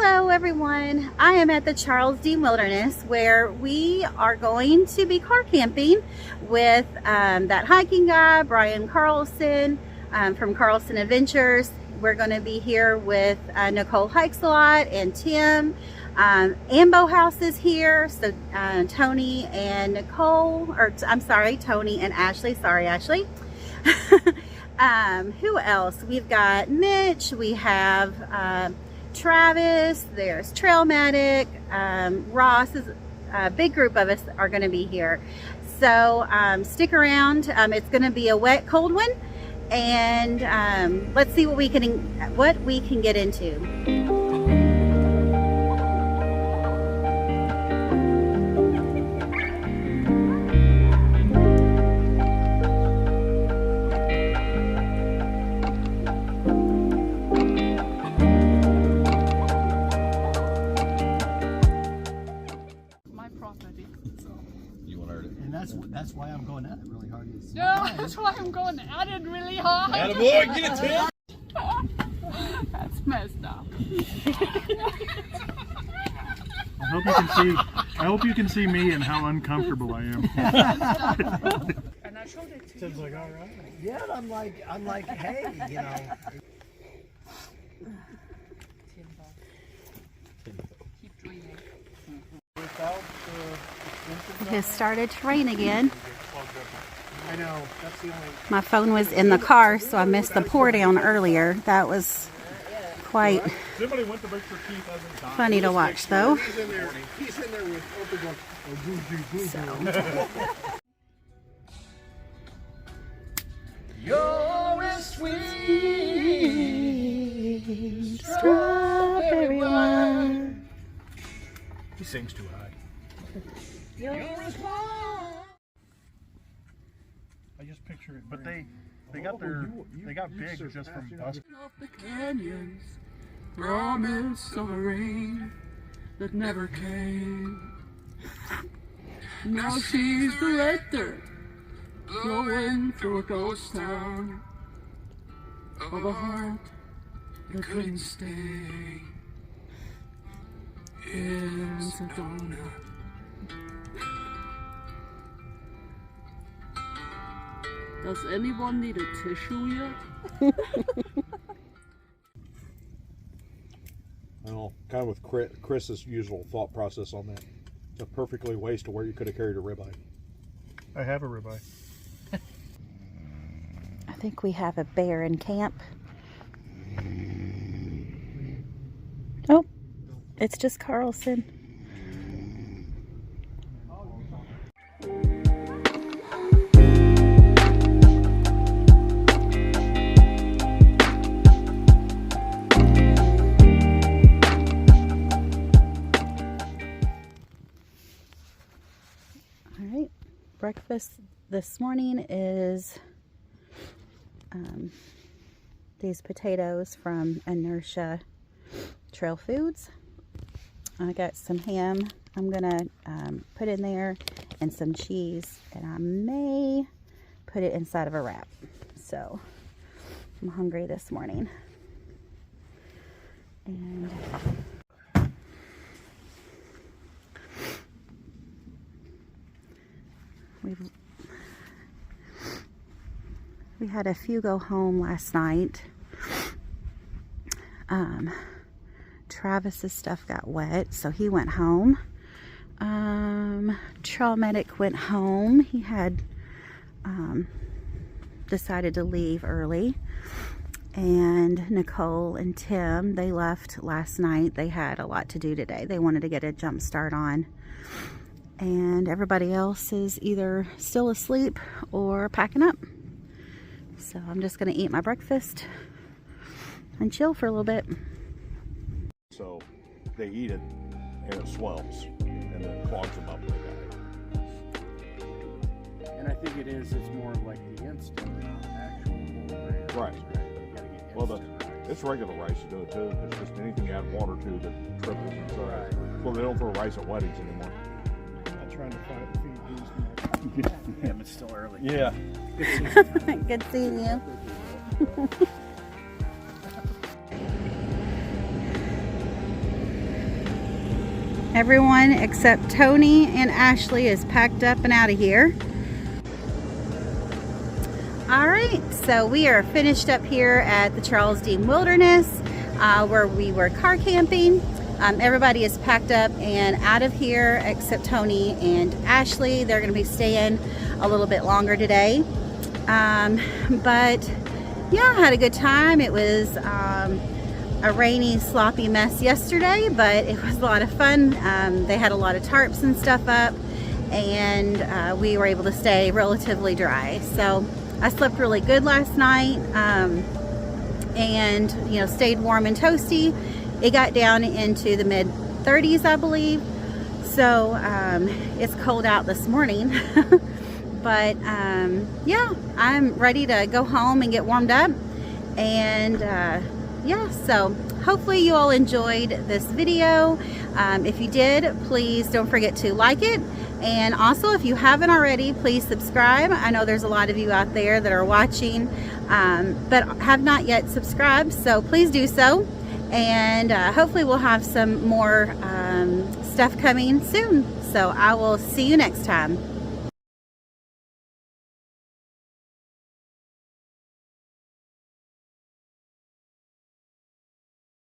Hello everyone, I am at the Charles D. Wilderness where we are going to be car camping with that hiking guy, Brian Carlson from Carlson Adventures. We're going to be here with Nicole Hikes a Lot and Tim. Ambo House is here, so Tony and Nicole, or I'm sorry, Tony and Ashley, sorry Ashley. Who else? We've got Mitch, we have Travis, there's Trailmatic, Ross, is a big group of us are going to be here. So stick around. It's going to be a wet, cold one, and let's see what we can get into. That's why I'm going at it really hard. No, that's why I'm going at it really hard. Attaboy, get it, Tim. That's messed up. I hope you can see me and how uncomfortable I am. And I showed it to Tim's you. like, all right. Yeah, I'm like, hey, you know. Keep dreaming. It has started to rain again. I know, that's the only... My phone was in the car, so I missed the pour down earlier. That was quite funny to watch, though. He's in there with open going, You're a sweet strawberry wine. He sings too high. I just picture it, but they got big just from busting. Off the canyons, promise of a rain that never came. Now she's the red dirt blowing through a ghost town of a heart that couldn't stay in Sedona. Does anyone need a tissue yet? Well, kind of with Chris's usual thought process on that. It's a perfectly waste of where you could have carried a ribeye. I have a ribeye. I think we have a bear in camp. Oh, it's just Carlson. Breakfast this morning is these potatoes from Inertia Trail Foods. I got some ham I'm gonna put in there and some cheese, and I may put it inside of a wrap. So I'm hungry this morning. And we had a few go home last night. Travis's stuff got wet, so he went home. Trailmatic went home. He had decided to leave early. And Nicole and Tim, they left last night. They had a lot to do today. They wanted to get a jump start on. And everybody else is either still asleep or packing up. So I'm just going to eat my breakfast and chill for a little bit. So they eat it and it swells and then clogs them up like that. And I think it's more like the instant, not actual whole grain. Right. You gotta get Well, instant rice. it's regular rice you do it too. It's just anything you add water to that triples and so. Well, they don't throw rice at weddings anymore. I'm trying to feed these. Yeah, but it's still early. Yeah. Good seeing you. Everyone except Tony and Ashley is packed up and out of here. All right, so we are finished up here at the Charles Dean Wilderness where we were car camping. Everybody is packed up and out of here except Tony and Ashley. They're going to be staying a little bit longer today. But yeah, I had a good time. It was a rainy, sloppy mess yesterday, but it was a lot of fun. They had a lot of tarps and stuff up, and we were able to stay relatively dry. So I slept really good last night, and you know, stayed warm and toasty. It got down into the mid 30s, I believe. So it's cold out this morning. But yeah, I'm ready to go home and get warmed up. And yeah, so hopefully you all enjoyed this video. If you did, please don't forget to like it. And also, if you haven't already, please subscribe. I know there's a lot of you out there that are watching but have not yet subscribed, so please do so. And hopefully we'll have some more stuff coming soon. So I will see you next time.